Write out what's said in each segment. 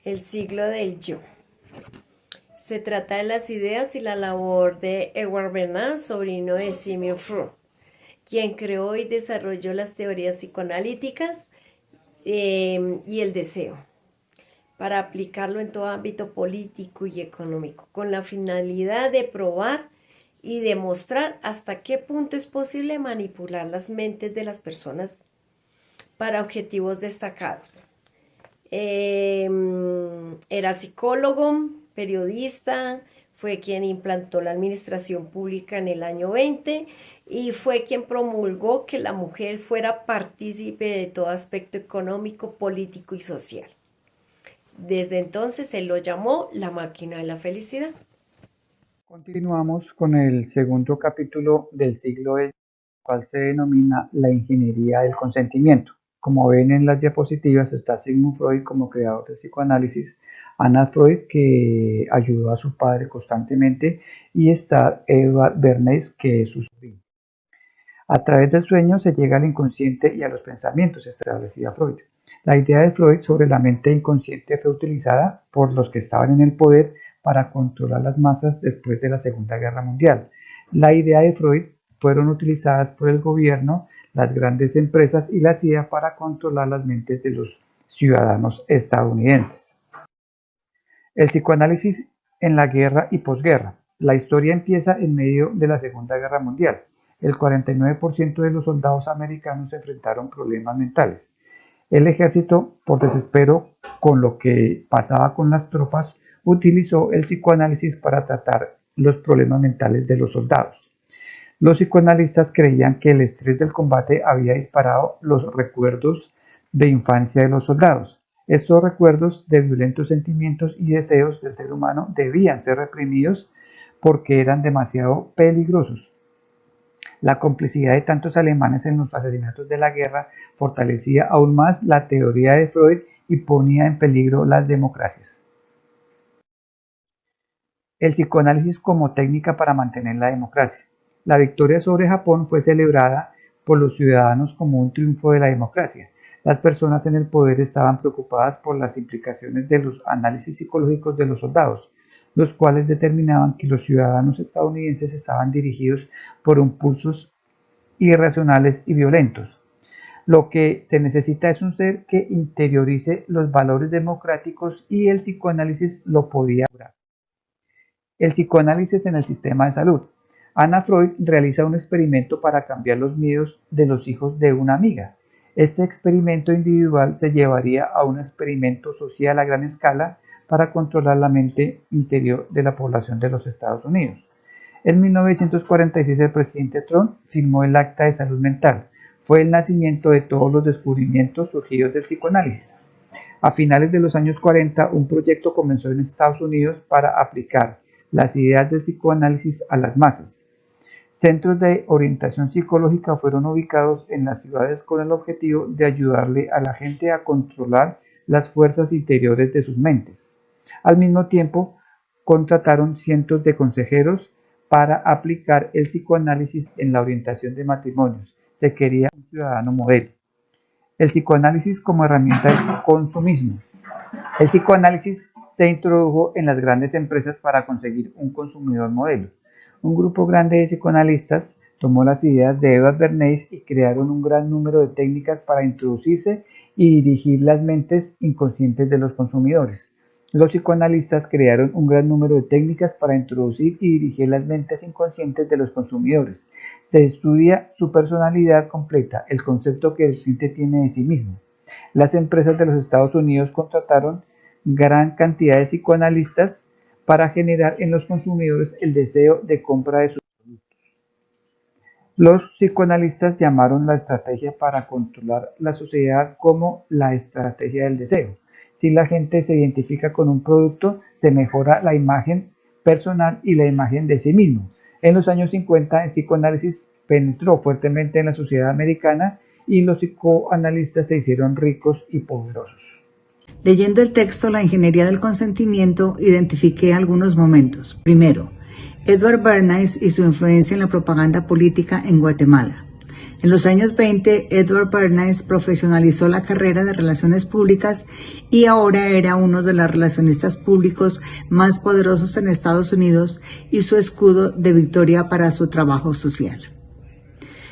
El siglo del yo. Se trata de las ideas y la labor de Edward Bernays, sobrino de Sigmund Freud, quien creó y desarrolló las teorías psicoanalíticas y el deseo, para aplicarlo en todo ámbito político y económico, con la finalidad de probar y demostrar hasta qué punto es posible manipular las mentes de las personas para objetivos destacados. Era psicólogo, periodista, fue quien implantó la administración pública en el año 20 y fue quien promulgó que la mujer fuera partícipe de todo aspecto económico, político y social. Desde entonces él lo llamó la máquina de la felicidad. Continuamos con el segundo capítulo del siglo del cual se denomina la ingeniería del consentimiento. Como ven en las diapositivas está Sigmund Freud como creador del psicoanálisis, Anna Freud que ayudó a su padre constantemente y está Edward Bernays que es su sobrino. A través del sueño se llega al inconsciente y a los pensamientos, establecía Freud. La idea de Freud sobre la mente inconsciente fue utilizada por los que estaban en el poder para controlar las masas después de la Segunda Guerra Mundial. La idea de Freud fueron utilizadas por el gobierno, las grandes empresas y la CIA para controlar las mentes de los ciudadanos estadounidenses. El psicoanálisis en la guerra y posguerra. La historia empieza en medio de la Segunda Guerra Mundial. El 49% de los soldados americanos enfrentaron problemas mentales. El ejército, por desespero con lo que pasaba con las tropas, utilizó el psicoanálisis para tratar los problemas mentales de los soldados. Los psicoanalistas creían que el estrés del combate había disparado los recuerdos de infancia de los soldados. Estos recuerdos de violentos sentimientos y deseos del ser humano debían ser reprimidos porque eran demasiado peligrosos. La complicidad de tantos alemanes en los asesinatos de la guerra fortalecía aún más la teoría de Freud y ponía en peligro las democracias. El psicoanálisis como técnica para mantener la democracia. La victoria sobre Japón fue celebrada por los ciudadanos como un triunfo de la democracia. Las personas en el poder estaban preocupadas por las implicaciones de los análisis psicológicos de los soldados, los cuales determinaban que los ciudadanos estadounidenses estaban dirigidos por impulsos irracionales y violentos. Lo que se necesita es un ser que interiorice los valores democráticos y el psicoanálisis lo podía lograr. El psicoanálisis en el sistema de salud. Anna Freud realiza un experimento para cambiar los miedos de los hijos de una amiga. Este experimento individual se llevaría a un experimento social a gran escala para controlar la mente interior de la población de los Estados Unidos. En 1946 el presidente Trump firmó el Acta de Salud Mental. Fue el nacimiento de todos los descubrimientos surgidos del psicoanálisis. A finales de los años 40, un proyecto comenzó en Estados Unidos para aplicar las ideas del psicoanálisis a las masas. Centros de orientación psicológica fueron ubicados en las ciudades con el objetivo de ayudarle a la gente a controlar las fuerzas interiores de sus mentes. Al mismo tiempo, contrataron cientos de consejeros para aplicar el psicoanálisis en la orientación de matrimonios. Se quería un ciudadano modelo. El psicoanálisis como herramienta del consumismo. El psicoanálisis se introdujo en las grandes empresas para conseguir un consumidor modelo. Un grupo grande de psicoanalistas tomó las ideas de Edward Bernays y crearon un gran número de técnicas para introducirse y dirigir las mentes inconscientes de los consumidores. Los psicoanalistas crearon un gran número de técnicas para introducir y dirigir las mentes inconscientes de los consumidores. Se estudia su personalidad completa, el concepto que el cliente tiene de sí mismo. Las empresas de los Estados Unidos contrataron gran cantidad de psicoanalistas para generar en los consumidores el deseo de compra de sus productos. Los psicoanalistas llamaron la estrategia para controlar la sociedad como la estrategia del deseo. Si la gente se identifica con un producto, se mejora la imagen personal y la imagen de sí mismo. En los años 50, el psicoanálisis penetró fuertemente en la sociedad americana y los psicoanalistas se hicieron ricos y poderosos. Leyendo el texto La ingeniería del consentimiento, identifiqué algunos momentos. Primero, Edward Bernays y su influencia en la propaganda política en Guatemala. En los años 20, Edward Bernays profesionalizó la carrera de relaciones públicas y ahora era uno de los relacionistas públicos más poderosos en Estados Unidos y su escudo de victoria para su trabajo social.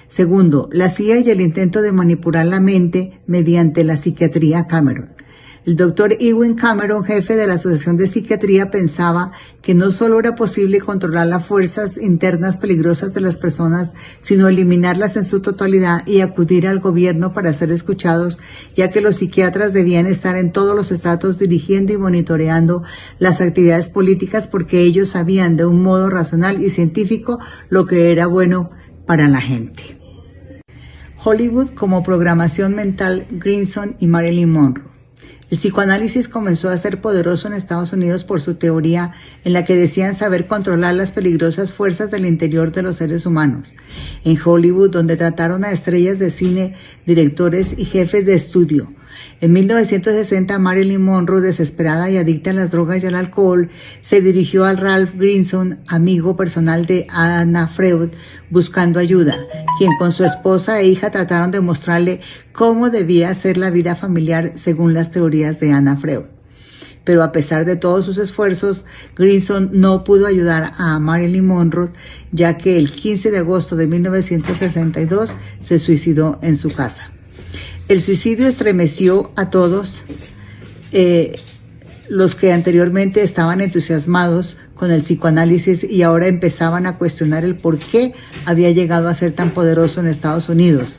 Segundo, la CIA y el intento de manipular la mente mediante la psiquiatría Cameron. El doctor Ewen Cameron, jefe de la Asociación de Psiquiatría, pensaba que no solo era posible controlar las fuerzas internas peligrosas de las personas, sino eliminarlas en su totalidad y acudir al gobierno para ser escuchados, ya que los psiquiatras debían estar en todos los estratos dirigiendo y monitoreando las actividades políticas porque ellos sabían de un modo racional y científico lo que era bueno para la gente. Hollywood como programación mental, Grierson y Marilyn Monroe. El psicoanálisis comenzó a ser poderoso en Estados Unidos por su teoría en la que decían saber controlar las peligrosas fuerzas del interior de los seres humanos. En Hollywood, donde trataron a estrellas de cine, directores y jefes de estudio. En 1960, Marilyn Monroe, desesperada y adicta a las drogas y al alcohol, se dirigió a Ralph Grierson, amigo personal de Anna Freud, buscando ayuda, quien con su esposa e hija trataron de mostrarle cómo debía ser la vida familiar según las teorías de Anna Freud. Pero a pesar de todos sus esfuerzos, Grierson no pudo ayudar a Marilyn Monroe, ya que el 15 de agosto de 1962 se suicidó en su casa. El suicidio estremeció a todos los que anteriormente estaban entusiasmados con el psicoanálisis y ahora empezaban a cuestionar el por qué había llegado a ser tan poderoso en Estados Unidos.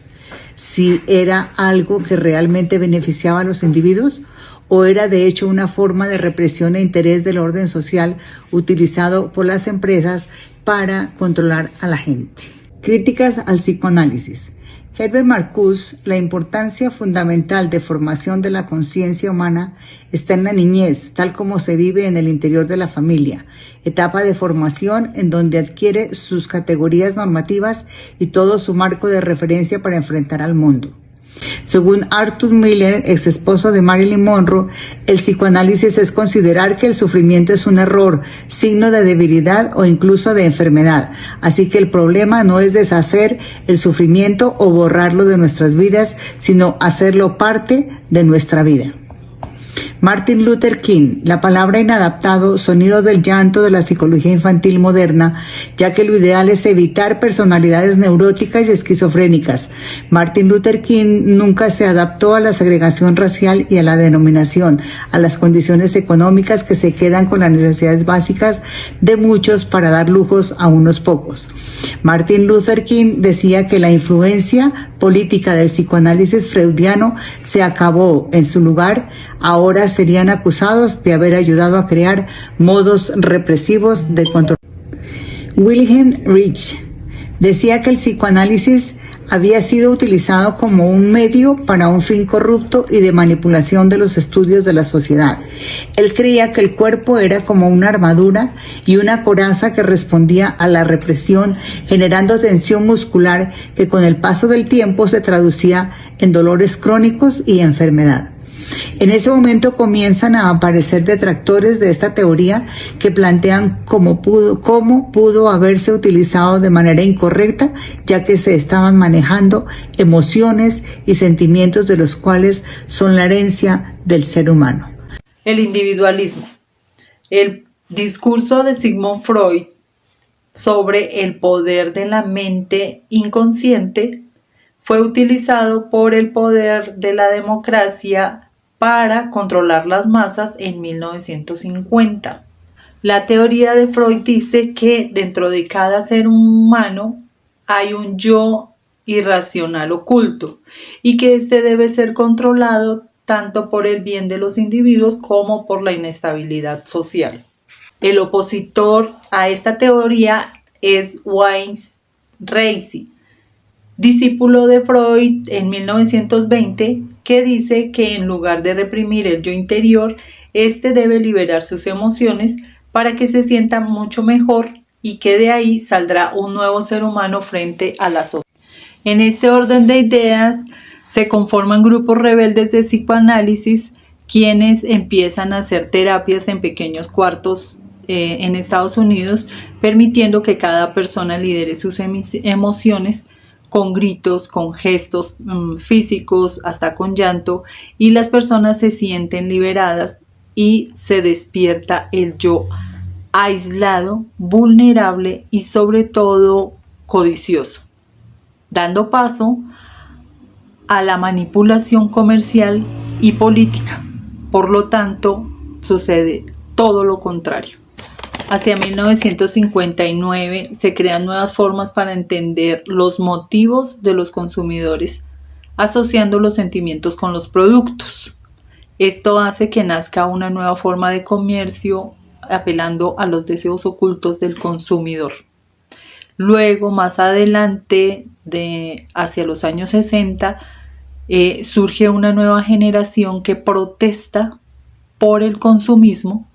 Si era algo que realmente beneficiaba a los individuos o era de hecho una forma de represión e interés del orden social utilizado por las empresas para controlar a la gente. Críticas al psicoanálisis. Herbert Marcuse, la importancia fundamental de formación de la conciencia humana está en la niñez, tal como se vive en el interior de la familia, etapa de formación en donde adquiere sus categorías normativas y todo su marco de referencia para enfrentar al mundo. Según Arthur Miller, ex esposo de Marilyn Monroe, el psicoanálisis es considerar que el sufrimiento es un error, signo de debilidad o incluso de enfermedad. Así que el problema no es deshacer el sufrimiento o borrarlo de nuestras vidas, sino hacerlo parte de nuestra vida. Martin Luther King, la palabra inadaptado, sonido del llanto de la psicología infantil moderna, ya que lo ideal es evitar personalidades neuróticas y esquizofrénicas. Martin Luther King nunca se adaptó a la segregación racial y a la denominación, a las condiciones económicas que se quedan con las necesidades básicas de muchos para dar lujos a unos pocos. Martin Luther King decía que la influencia política del psicoanálisis freudiano se acabó. En su lugar, ahora serían acusados de haber ayudado a crear modos represivos de control. Wilhelm Reich decía que el psicoanálisis había sido utilizado como un medio para un fin corrupto y de manipulación de los estudios de la sociedad. Él creía que el cuerpo era como una armadura y una coraza que respondía a la represión, generando tensión muscular que con el paso del tiempo se traducía en dolores crónicos y enfermedad. En ese momento comienzan a aparecer detractores de esta teoría que plantean cómo pudo haberse utilizado de manera incorrecta, ya que se estaban manejando emociones y sentimientos de los cuales son la herencia del ser humano. El individualismo. El discurso de Sigmund Freud sobre el poder de la mente inconsciente fue utilizado por el poder de la democracia para controlar las masas en 1950. La teoría de Freud dice que dentro de cada ser humano hay un yo irracional oculto y que este debe ser controlado tanto por el bien de los individuos como por la inestabilidad social. El opositor a esta teoría es Wayne Reisy, discípulo de Freud en 1920, que dice que en lugar de reprimir el yo interior, este debe liberar sus emociones para que se sienta mucho mejor y que de ahí saldrá un nuevo ser humano frente a la sociedad. En este orden de ideas se conforman grupos rebeldes de psicoanálisis quienes empiezan a hacer terapias en pequeños cuartos en Estados Unidos, permitiendo que cada persona lidere sus emociones con gritos, con gestos físicos, hasta con llanto, y las personas se sienten liberadas y se despierta el yo aislado, vulnerable y sobre todo codicioso, dando paso a la manipulación comercial y política. Por lo tanto, sucede todo lo contrario. Hacia 1959 se crean nuevas formas para entender los motivos de los consumidores, asociando los sentimientos con los productos. Esto hace que nazca una nueva forma de comercio, apelando a los deseos ocultos del consumidor. Luego, más adelante, hacia los años 60, surge una nueva generación que protesta por el consumismo,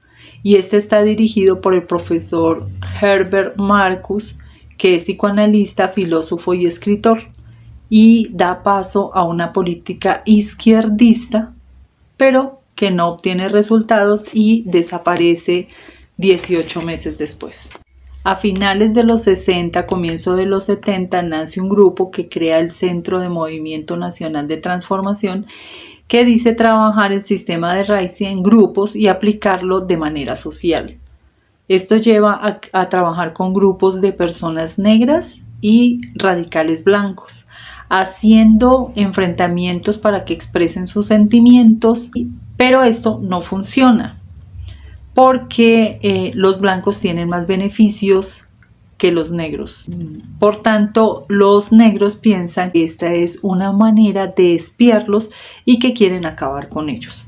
y este está dirigido por el profesor Herbert Marcuse, que es psicoanalista, filósofo y escritor, y da paso a una política izquierdista, pero que no obtiene resultados y desaparece 18 meses después. A finales de los 60, comienzo de los 70, nace un grupo que crea el Centro de Movimiento Nacional de Transformación, que dice trabajar el sistema de Raicé en grupos y aplicarlo de manera social. Esto lleva a trabajar con grupos de personas negras y radicales blancos, haciendo enfrentamientos para que expresen sus sentimientos, pero esto no funciona porque los blancos tienen más beneficios que los negros. Por tanto, los negros piensan que esta es una manera de espiarlos y que quieren acabar con ellos.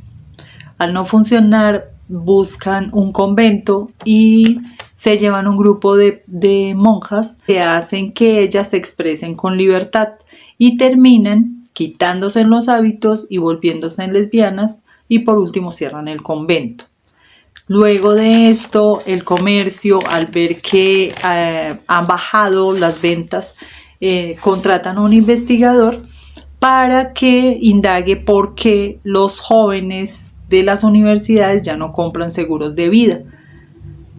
Al no funcionar, buscan un convento y se llevan un grupo de monjas que hacen que ellas se expresen con libertad y terminan quitándose los hábitos y volviéndose lesbianas, y por último cierran el convento. Luego de esto, el comercio, al ver que han bajado las ventas, contratan a un investigador para que indague por qué los jóvenes de las universidades ya no compran seguros de vida.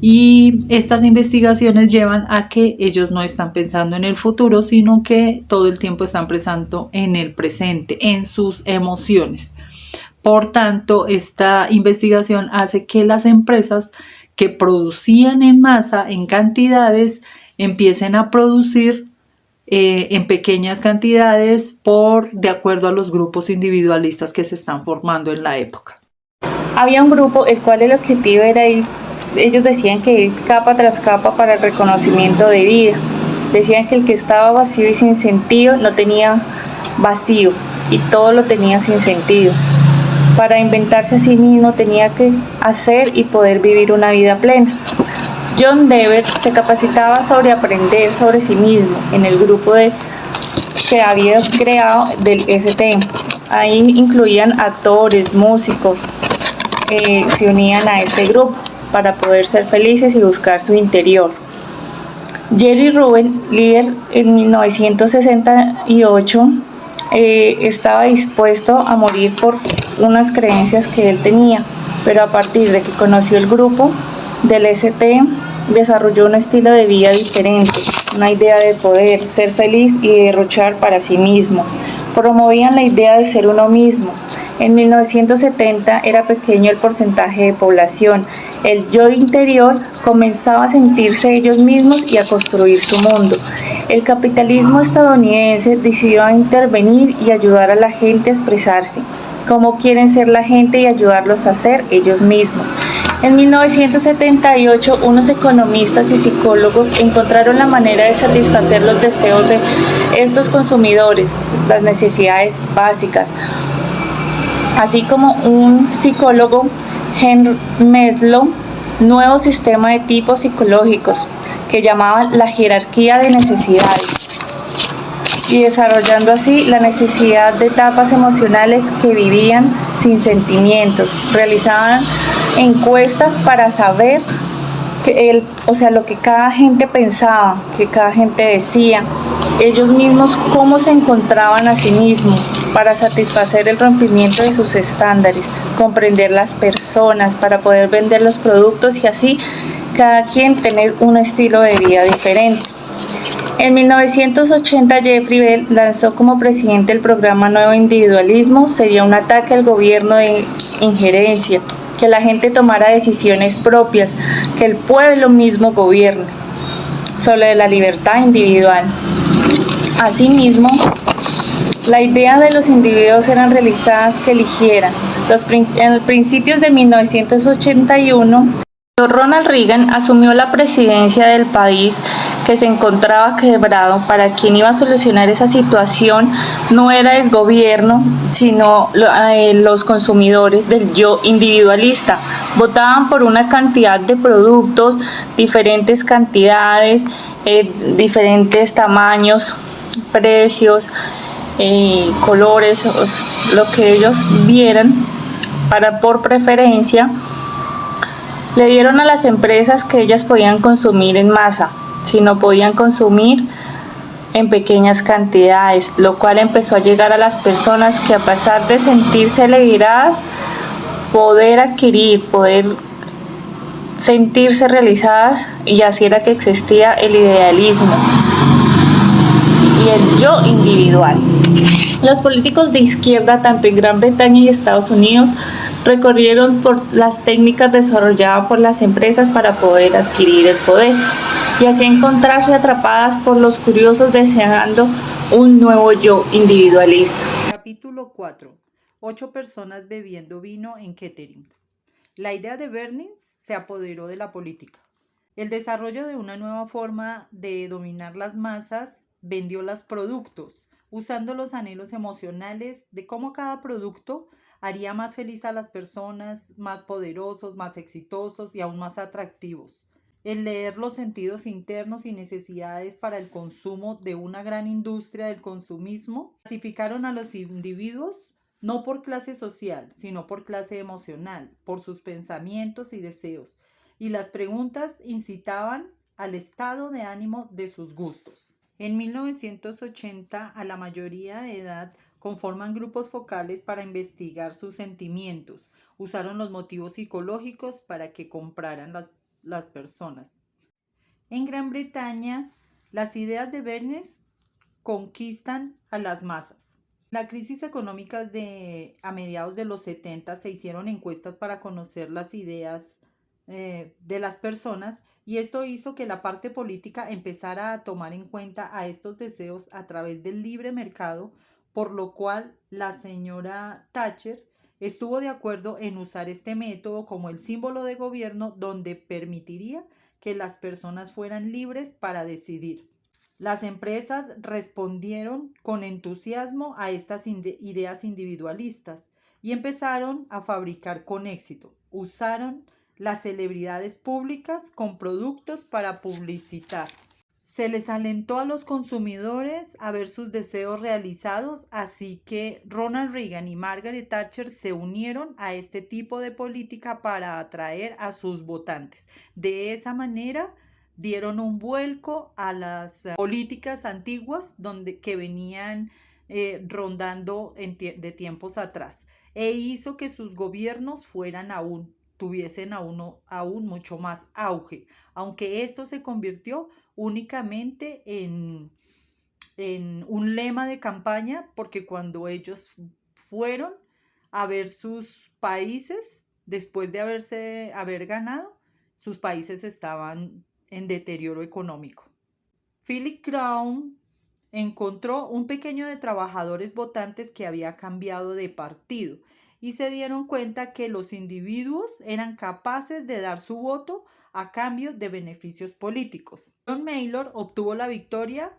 Y estas investigaciones llevan a que ellos no están pensando en el futuro, sino que todo el tiempo están pensando en el presente, en sus emociones. Por tanto, esta investigación hace que las empresas que producían en masa, en cantidades, empiecen a producir en pequeñas cantidades de acuerdo a los grupos individualistas que se están formando en la época. Había un grupo el cual el objetivo era ellos decían que ir capa tras capa para el reconocimiento de vida. Decían que el que estaba vacío y sin sentido no tenía vacío y todo lo tenía sin sentido. Para inventarse a sí mismo tenía que hacer y poder vivir una vida plena. John Dewey se capacitaba sobre aprender sobre sí mismo en el grupo que había creado del ST. Ahí incluían actores, músicos, se unían a este grupo para poder ser felices y buscar su interior. Jerry Rubin, líder en 1968, estaba dispuesto a morir por unas creencias que él tenía, pero a partir de que conoció el grupo del ST, desarrolló un estilo de vida diferente, una idea de poder ser feliz y derrochar para sí mismo. Promovían la idea de ser uno mismo. En 1970 era pequeño el porcentaje de población. El yo interior comenzaba a sentirse ellos mismos y a construir su mundo. El capitalismo estadounidense decidió intervenir y ayudar a la gente a expresarse cómo quieren ser la gente y ayudarlos a ser ellos mismos. En 1978, unos economistas y psicólogos encontraron la manera de satisfacer los deseos de estos consumidores, las necesidades básicas. Así como un psicólogo, Henry Maslow, nuevo sistema de tipos psicológicos que llamaban la jerarquía de necesidades, y desarrollando así la necesidad de etapas emocionales que vivían sin sentimientos. Realizaban encuestas para saber lo que cada gente pensaba, que cada gente decía, ellos mismos cómo se encontraban a sí mismos, para satisfacer el rompimiento de sus estándares, comprender las personas, para poder vender los productos y así cada quien tener un estilo de vida diferente. En 1980, Jeffrey Bell lanzó como presidente el programa Nuevo Individualismo. Sería un ataque al gobierno de injerencia, que la gente tomara decisiones propias, que el pueblo mismo gobierne, sobre la libertad individual. Asimismo, la idea de los individuos eran realizadas que eligieran. En principios de 1981, Ronald Reagan asumió la presidencia del país, que se encontraba quebrado. Para quien iba a solucionar esa situación no era el gobierno, sino los consumidores del yo individualista. Votaban por una cantidad de productos, diferentes cantidades, diferentes tamaños, precios, colores, lo que ellos vieran por preferencia. Le dieron a las empresas que ellas podían consumir en masa, si no podían consumir en pequeñas cantidades, lo cual empezó a llegar a las personas que, a pesar de sentirse liberadas, poder adquirir, poder sentirse realizadas, y así era que existía el idealismo y el yo individual. Los políticos de izquierda, tanto en Gran Bretaña y Estados Unidos, recorrieron por las técnicas desarrolladas por las empresas para poder adquirir el poder y así encontrarse atrapadas por los curiosos deseando un nuevo yo individualista. Capítulo 4. 8 personas bebiendo vino en Kettering. La idea de Bernings se apoderó de la política. El desarrollo de una nueva forma de dominar las masas vendió los productos, usando los anhelos emocionales de cómo cada producto haría más feliz a las personas, más poderosos, más exitosos y aún más atractivos. El leer los sentidos internos y necesidades para el consumo de una gran industria del consumismo clasificaron a los individuos no por clase social, sino por clase emocional, por sus pensamientos y deseos, y las preguntas incitaban al estado de ánimo de sus gustos. En 1980, a la mayoría de edad conforman grupos focales para investigar sus sentimientos. Usaron los motivos psicológicos para que compraran las personas. En Gran Bretaña, las ideas de Bernings conquistan a las masas. La crisis económica a mediados de los 70 se hicieron encuestas para conocer las ideas de las personas, y esto hizo que la parte política empezara a tomar en cuenta a estos deseos a través del libre mercado, por lo cual la señora Thatcher estuvo de acuerdo en usar este método como el símbolo de gobierno donde permitiría que las personas fueran libres para decidir. Las empresas respondieron con entusiasmo a estas ideas individualistas y empezaron a fabricar con éxito. Usaron las celebridades públicas con productos para publicitar. Se les alentó a los consumidores a ver sus deseos realizados, así que Ronald Reagan y Margaret Thatcher se unieron a este tipo de política para atraer a sus votantes. De esa manera dieron un vuelco a las políticas antiguas que venían rondando de tiempos atrás, e hizo que sus gobiernos tuviesen aún mucho más auge, aunque esto se convirtió únicamente en un lema de campaña, porque cuando ellos fueron a ver sus países, después de haber ganado, sus países estaban en deterioro económico. Philip Crown encontró un pequeño de trabajadores votantes que había cambiado de partido y se dieron cuenta que los individuos eran capaces de dar su voto a cambio de beneficios políticos. John Maynard obtuvo la victoria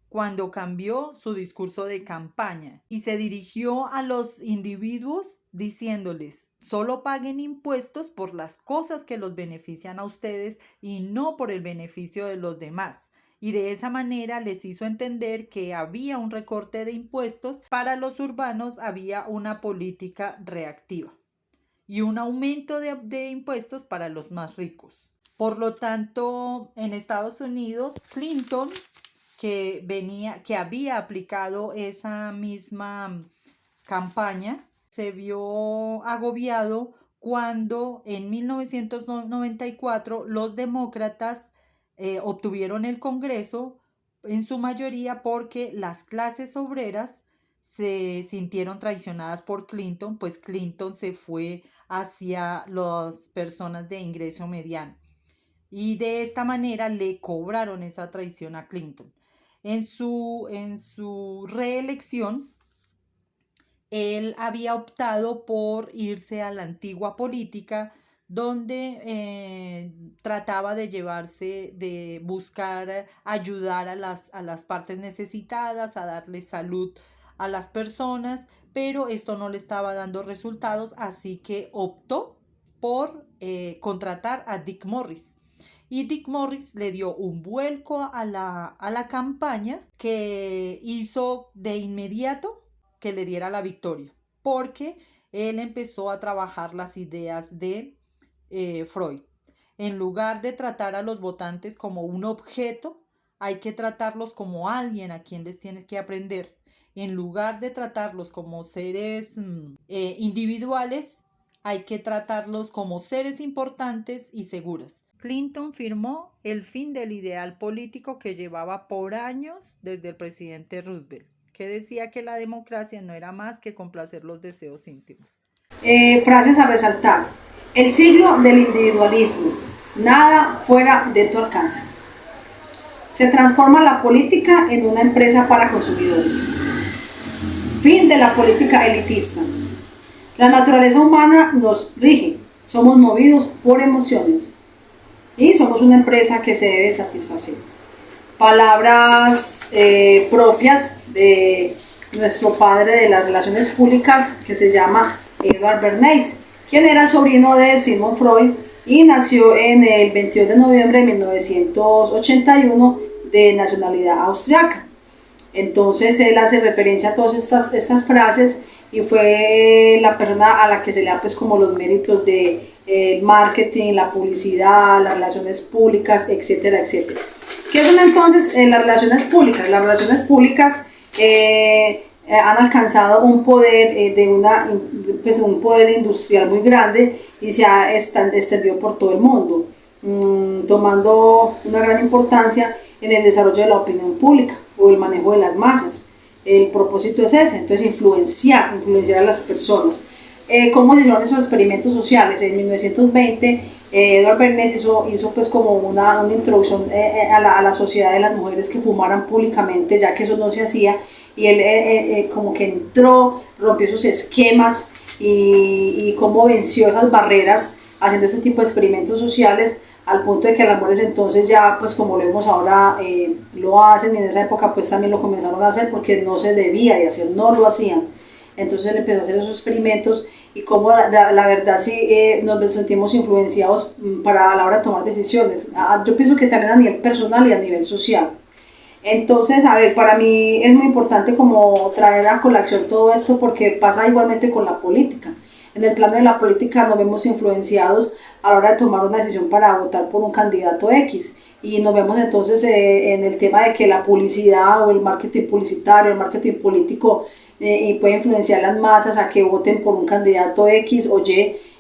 cuando cambió su discurso de campaña y se dirigió a los individuos diciéndoles: solo paguen impuestos por las cosas que los benefician a ustedes y no por el beneficio de los demás. Y de esa manera les hizo entender que había un recorte de impuestos. Para los urbanos había una política reactiva y un aumento de impuestos para los más ricos. Por lo tanto, en Estados Unidos, Clinton, que había aplicado esa misma campaña, se vio agobiado cuando en 1994 los demócratas obtuvieron el Congreso en su mayoría porque las clases obreras se sintieron traicionadas por Clinton, pues Clinton se fue hacia las personas de ingreso mediano y de esta manera le cobraron esa traición a Clinton. En su reelección, él había optado por irse a la antigua política, donde trataba de buscar ayudar a las partes necesitadas, a darle salud a las personas, pero esto no le estaba dando resultados, así que optó por contratar a Dick Morris. Y Dick Morris le dio un vuelco a la campaña que hizo de inmediato que le diera la victoria, porque él empezó a trabajar las ideas de Freud. En lugar de tratar a los votantes como un objeto, hay que tratarlos como alguien a quien les tienes que aprender. En lugar de tratarlos como seres individuales, hay que tratarlos como seres importantes y seguros. Clinton firmó el fin del ideal político que llevaba por años desde el presidente Roosevelt, que decía que la democracia no era más que complacer los deseos íntimos. Frases a resaltar. El siglo del individualismo. Nada fuera de tu alcance. Se transforma la política en una empresa para consumidores. Fin de la política elitista. La naturaleza humana nos rige. Somos movidos por emociones. Y somos una empresa que se debe satisfacer. Palabras propias de nuestro padre de las relaciones públicas, que se llama Edward Bernays, quien era sobrino de Sigmund Freud y nació en el 22 de noviembre de 1981 de nacionalidad austriaca. Entonces él hace referencia a todas estas frases y fue la persona a la que se le da pues como los méritos de el marketing, la publicidad, las relaciones públicas, etcétera, etcétera. ¿Qué son entonces las relaciones públicas? Las relaciones públicas han alcanzado un poder un poder industrial muy grande y se ha extendido por todo el mundo, tomando una gran importancia en el desarrollo de la opinión pública o el manejo de las masas. El propósito es ese, entonces influenciar a las personas. ¿Cómo se hicieron esos experimentos sociales? En 1920 Edward Bernays hizo pues como una introducción a la sociedad de las mujeres que fumaran públicamente, ya que eso no se hacía, y él como que entró, rompió esos esquemas y cómo venció esas barreras haciendo ese tipo de experimentos sociales, al punto de que las mujeres entonces ya, pues como lo vemos ahora, lo hacen, y en esa época pues también lo comenzaron a hacer porque no se debía de hacer, no lo hacían. Entonces él empezó a hacer esos experimentos y como la verdad sí nos sentimos influenciados para a la hora de tomar decisiones. Yo pienso que también a nivel personal y a nivel social. Entonces, a ver, para mí es muy importante como traer a colación todo esto porque pasa igualmente con la política. En el plano de la política nos vemos influenciados a la hora de tomar una decisión para votar por un candidato X. Y nos vemos entonces en el tema de que la publicidad o el marketing publicitario, el marketing político, y puede influenciar las masas a que voten por un candidato X o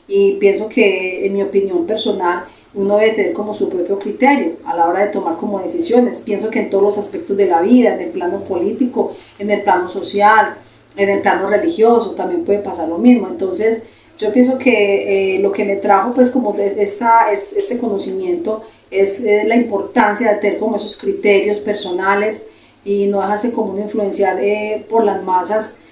y pienso que en mi opinión personal uno debe tener como su propio criterio a la hora de tomar como decisiones. Pienso que en todos los aspectos de la vida, en el plano político, en el plano social, en el plano religioso, también puede pasar lo mismo. Entonces yo pienso que lo que me trajo pues como este conocimiento es la importancia de tener como esos criterios personales y no dejarse como uno influenciar por las masas